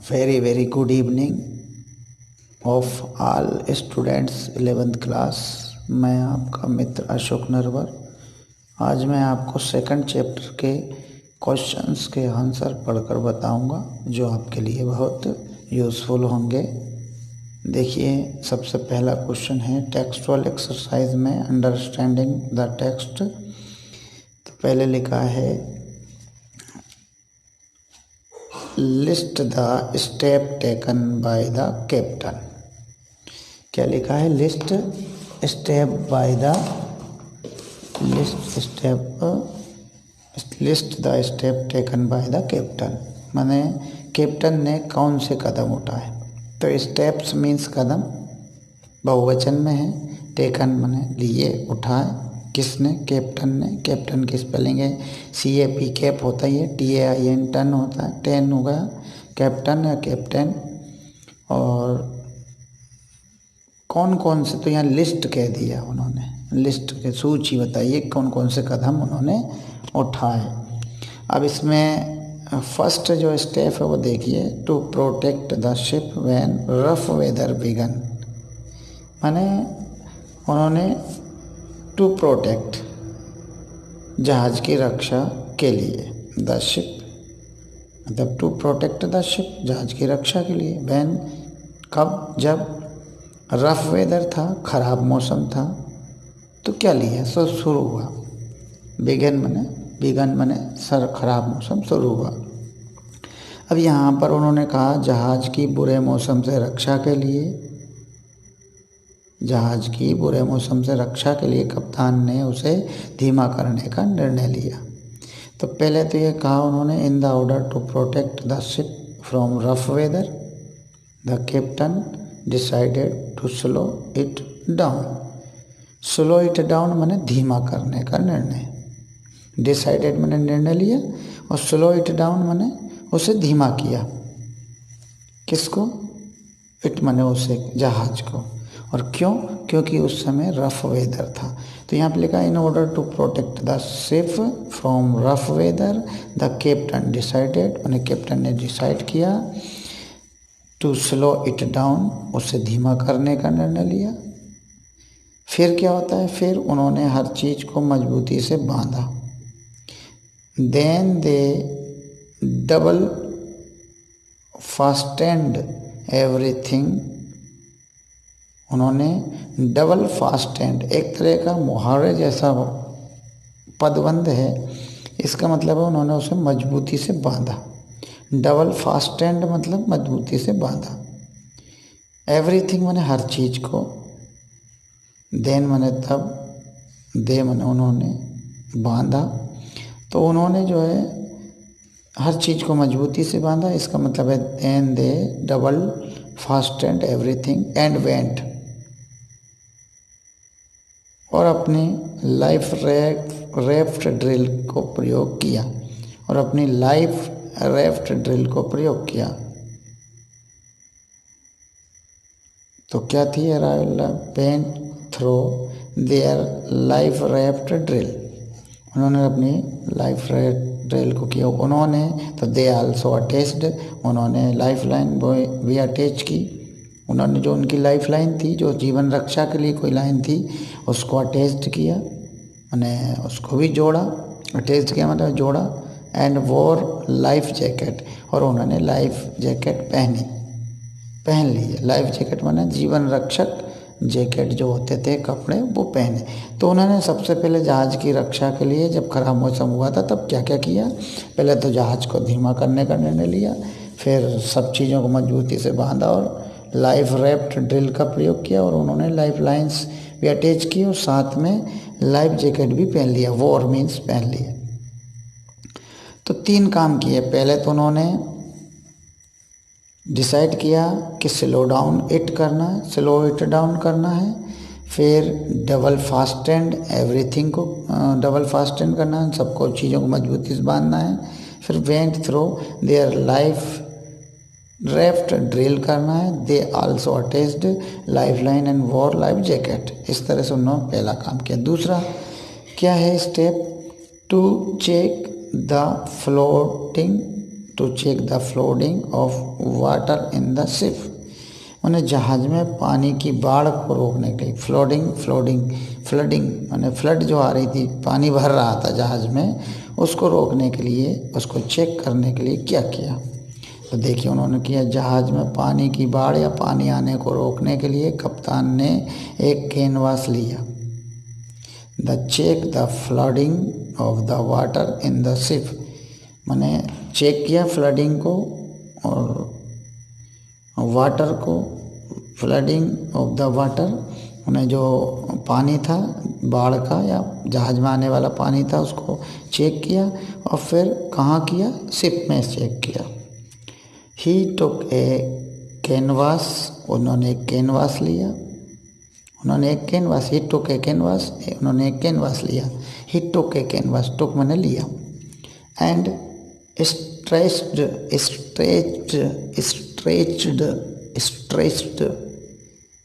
very good evening of all students 11th class. मैं आपका मित्र अशोक नरवर। आज मैं आपको सेकंड चैप्टर के क्वेश्चंस के आंसर पढ़कर बताऊंगा जो आपके लिए बहुत यूज़फुल होंगे। देखिए, सबसे पहला क्वेश्चन है टेक्सचुअल एक्सरसाइज में अंडरस्टैंडिंग द टेक्स्ट। तो पहले लिखा है list the step taken by the captain. क्या लिखा है? List step by the list the step taken by the captain, माने कैप्टन ने कौन से कदम उठाए। तो स्टेप्स मीन्स कदम, बहुवचन में है। टेकन माने लिए, उठाए। किसने? कैप्टन ने। कैप्टन की स्पेलिंग है CAP, कैप होता ही है, TAIN टन होता है, 10 होगा कैप्टन या कैप्टन। और कौन कौन से, तो यहाँ लिस्ट कह दिया उन्होंने, लिस्ट के सूची बताइए कौन कौन से कदम उन्होंने उठाए। अब इसमें फर्स्ट जो स्टेप है वो देखिए, to protect the ship when rough weather began, माने उन्होंने टू प्रोटेक्ट, जहाज की रक्षा के लिए, द शिप मतलब टू प्रोटेक्ट द शिप, जहाज की रक्षा के लिए। व्हेन कब? जब रफ वेदर था, खराब मौसम था। तो क्या लिया? सो शुरू हुआ। बिगन मने सर, खराब मौसम शुरू हुआ। अब यहाँ पर उन्होंने कहा जहाज की बुरे मौसम से रक्षा के लिए, जहाज की बुरे मौसम से रक्षा के लिए कप्तान ने उसे धीमा करने का निर्णय लिया। तो पहले तो ये कहा उन्होंने, in the order to protect the ship from rough weather the captain decided to slow it down. Slow it down माने धीमा करने का निर्णय। डिसाइडेड माने निर्णय लिया, और स्लो इट डाउन माने उसे धीमा किया। किसको? इट माने उसे, जहाज को। और क्यों? क्योंकि उस समय रफ वेदर था। तो यहाँ पे लिखा in order to protect the ship from rough weather the captain decided, माने कैप्टन ने डिसाइड किया, टू स्लो इट डाउन, उसे धीमा करने का निर्णय लिया। फिर क्या होता है? फिर उन्होंने हर चीज़ को मजबूती से बांधा। Then they double fastened everything, उन्होंने डबल फास्टेंड, एक तरह का मुहावरे जैसा पदबंध है, इसका मतलब है उन्होंने उसे मजबूती से बांधा। डबल फास्टेंड मतलब मजबूती से बांधा। एवरीथिंग माने हर चीज़ को, देन माने तब, दे माने उन्होंने, बांधा। तो उन्होंने जो है हर चीज़ को मजबूती से बांधा, इसका मतलब है then they double fastened everything and went, और अपनी लाइफ रेफ्ट ड्रिल को प्रयोग किया, और अपनी लाइफ रेफ्ट ड्रिल को प्रयोग किया। तो क्या थी? Went through their life raft drill, उन्होंने अपनी लाइफ रेफ्ट ड्रिल को किया। उन्होंने, तो दे आल्सो अटैच्ड, उन्होंने लाइफ लाइन भी अटैच की। उन्होंने जो उनकी लाइफ लाइन थी, जो जीवन रक्षा के लिए कोई लाइन थी, उसको अटैच्ड किया, मैंने उसको भी जोड़ा। अटैच किया मतलब जोड़ा। एंड वोर लाइफ जैकेट, और उन्होंने लाइफ जैकेट पहन ली। लाइफ जैकेट माने जीवन रक्षक जैकेट जो होते थे कपड़े, वो पहने। तो उन्होंने सबसे पहले जहाज की रक्षा के लिए, जब खराब मौसम हुआ था तब क्या क्या किया? पहले तो जहाज को धीमा करने का निर्णय लिया, फिर सब चीज़ों को मजबूती से बांधा, और लाइफ रेफ्ट ड्रिल का प्रयोग किया, और उन्होंने लाइफ लाइन्स भी अटैच की, और साथ में लाइफ जैकेट भी पहन लिया। वॉर मीन्स पहन लिए। तो 3 काम किए। पहले तो उन्होंने डिसाइड किया कि स्लो इट डाउन करना है। फिर डबल फास्टेंड एवरीथिंग को डबल फास्टेंड करना है, सबको चीज़ों को मजबूती से बांधना है। फिर went through their life raft drill करना है। They also attached life line and wore life jacket. इस तरह से उन्होंने पहला काम किया। दूसरा क्या है step? To check the floating to check the flooding of water in the ship. मैंने जहाज़ में पानी की बाढ़ को रोकने के लिए, फ्लडिंग मैंने फ्लड जो आ रही थी, पानी भर रहा था जहाज़ में, उसको रोकने के लिए, उसको चेक करने के लिए क्या किया। तो देखिए उन्होंने किया, जहाज़ में पानी की बाढ़ या पानी आने को रोकने के लिए कप्तान ने एक कैनवास लिया। The check the flooding of the water in the ship, मैंने चेक किया फ्लडिंग को और वाटर को, फ्लडिंग ऑफ द वाटर मैंने जो पानी था बाढ़ का या जहाज में आने वाला पानी था उसको चेक किया, और फिर कहाँ किया, शिप में चेक किया। ही टुक ए कैनवास, उन्होंने एक कैनवास लिया, उन्होंने एक कैनवास, ही टुक ए कैनवास, उन्होंने एक कैनवास लिया। ही टुक ए कैनवास, टुक मैंने लिया। And stretched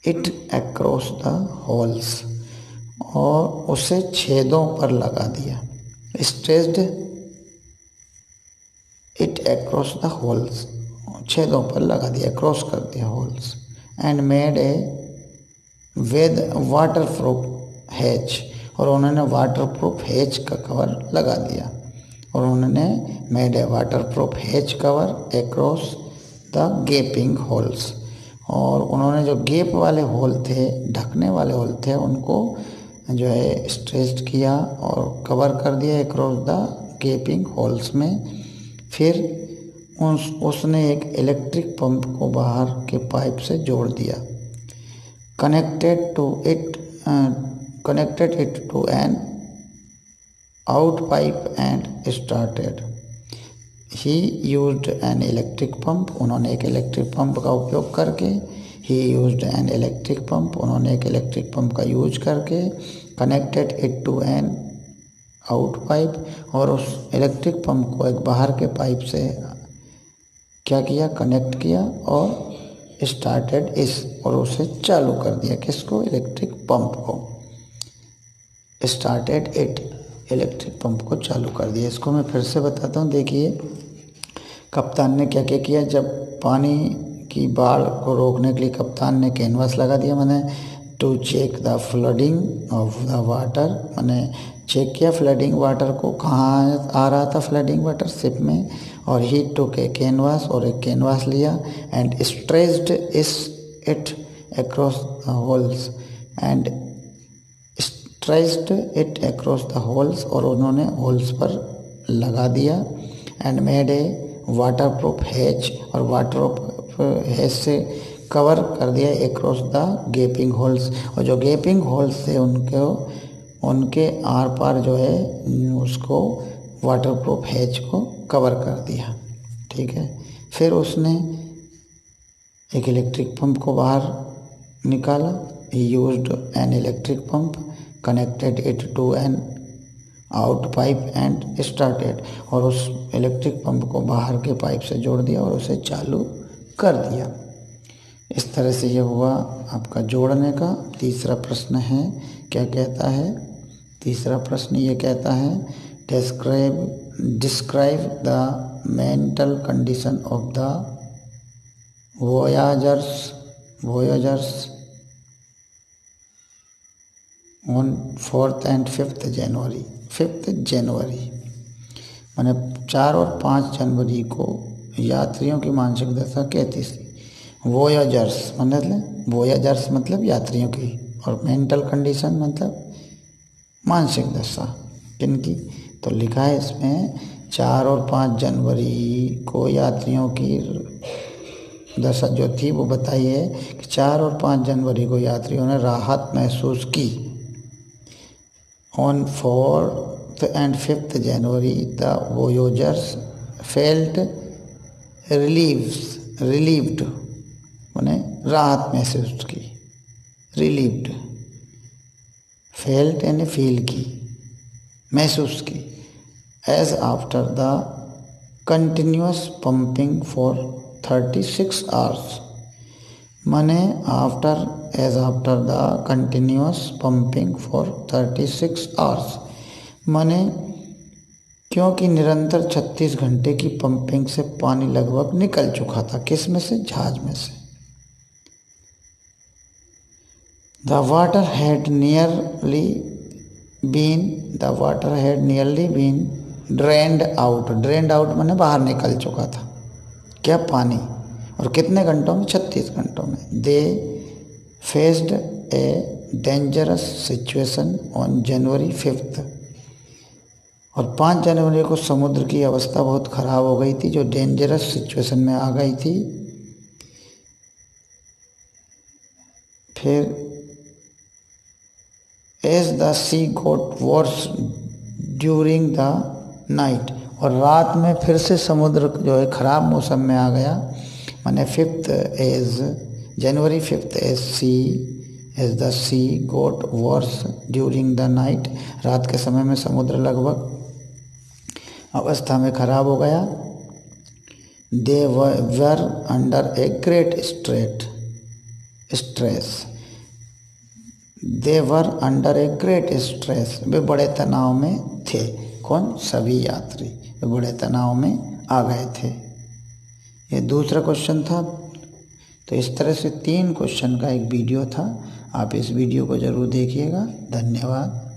it across the holes, और उसे छेदों पर लगा दिया। stretched it across the holes, छेदों पर लगा दिया, क्रॉस कर दिया holes. And made a with waterproof hatch, और उन्होंने वाटरप्रूफ हैच का कवर लगा दिया, और उन्होंने made a waterproof hatch cover across the गेपिंग holes, और उन्होंने जो गेप वाले होल थे, ढकने वाले होल थे, उनको जो है स्ट्रेच्ड किया और कवर कर दिया अक्रॉस द गेपिंग होल्स में। फिर उसने एक इलेक्ट्रिक पंप को बाहर के पाइप से जोड़ दिया। Connected it to an out pipe and started. He used an electric pump, उन्होंने एक इलेक्ट्रिक पंप का उपयोग करके, he used an electric pump, उन्होंने एक इलेक्ट्रिक पंप का यूज करके, connected it to an out pipe, और उस इलेक्ट्रिक पंप को एक बाहर के पाइप से क्या किया, कनेक्ट किया, और स्टार्टेड और उसे चालू कर दिया। किसको, इलेक्ट्रिक पंप को। स्टार्टेड इट, इलेक्ट्रिक पंप को चालू कर दिया। इसको मैं फिर से बताता हूँ। देखिए कप्तान ने क्या क्या किया। जब पानी की बाढ़ को रोकने के लिए कप्तान ने कैनवास लगा दिया, मैंने to check the flooding of the water, मैंने चेक किया फ्लडिंग वाटर को, कहाँ आ रहा था फ्लडिंग वाटर, शिप में। और ही टुक ए कैनवास, और एक कैनवास लिया, and stretched it across the holes, and stretched it across the holes, और उन्होंने होल्स पर लगा दिया। And made a waterproof hatch, और वाटरप्रूफ हैच से कवर कर दिया अक्रॉस द गेपिंग होल्स, और जो गेपिंग होल्स थे उनके आर पार जो है उसको वाटरप्रूफ हैच को कवर कर दिया। ठीक है। फिर उसने एक इलेक्ट्रिक पंप को बाहर निकाला। He used an electric pump, connected it to an out pipe and started, और उस इलेक्ट्रिक पंप को बाहर के पाइप से जोड़ दिया और उसे चालू कर दिया। इस तरह से ये हुआ आपका जोड़ने का। तीसरा प्रश्न है, क्या कहता है? तीसरा प्रश्न ये कहता है, describe the mental condition of the voyagers on 4th and 5th January. 5th जनवरी माने 4 और 5 जनवरी को यात्रियों की मानसिक दशा कैसी थी? वोयाजर्स मतलब यात्रियों की, और मेंटल कंडीशन मतलब मानसिक दशा किनकी? तो लिखा है इसमें 4 और 5 जनवरी को यात्रियों की दशा जो थी वो बताई है कि 4 और 5 जनवरी को यात्रियों ने राहत महसूस की। On 4th and 5th January the voyagers felt relieved माने राहत महसूस की। रिलीव्ड, फेल्ट यानी फील की, महसूस की। As after the continuous pumping for 36 hours माने as after the continuous pumping for 36 hours माने क्योंकि निरंतर 36 घंटे की पंपिंग से पानी लगभग निकल चुका था। किस में से? जहाज में से। The water had nearly been drained out। drained out माने बाहर निकल चुका था क्या? पानी। और कितने घंटों में? 36 घंटों में। They faced a dangerous situation on January 5th। और 5 जनवरी को समुद्र की अवस्था बहुत ख़राब हो गई थी, जो डेंजरस सिचुएशन में आ गई थी। फिर as the sea got worse during the night. और रात में फिर से समुद्र जो है ख़राब मौसम में आ गया। माने January 5th as the sea got worse during the night. रात के समय में समुद्र लगभग अवस्था में ख़राब हो गया। They were under a great stress. They were under a great stress. वे बड़े तनाव में थे। कौन? सभी यात्री वे बड़े तनाव में आ गए थे। ये दूसरा क्वेश्चन था। तो इस तरह से 3 क्वेश्चन का एक वीडियो था। आप इस वीडियो को ज़रूर देखिएगा। धन्यवाद।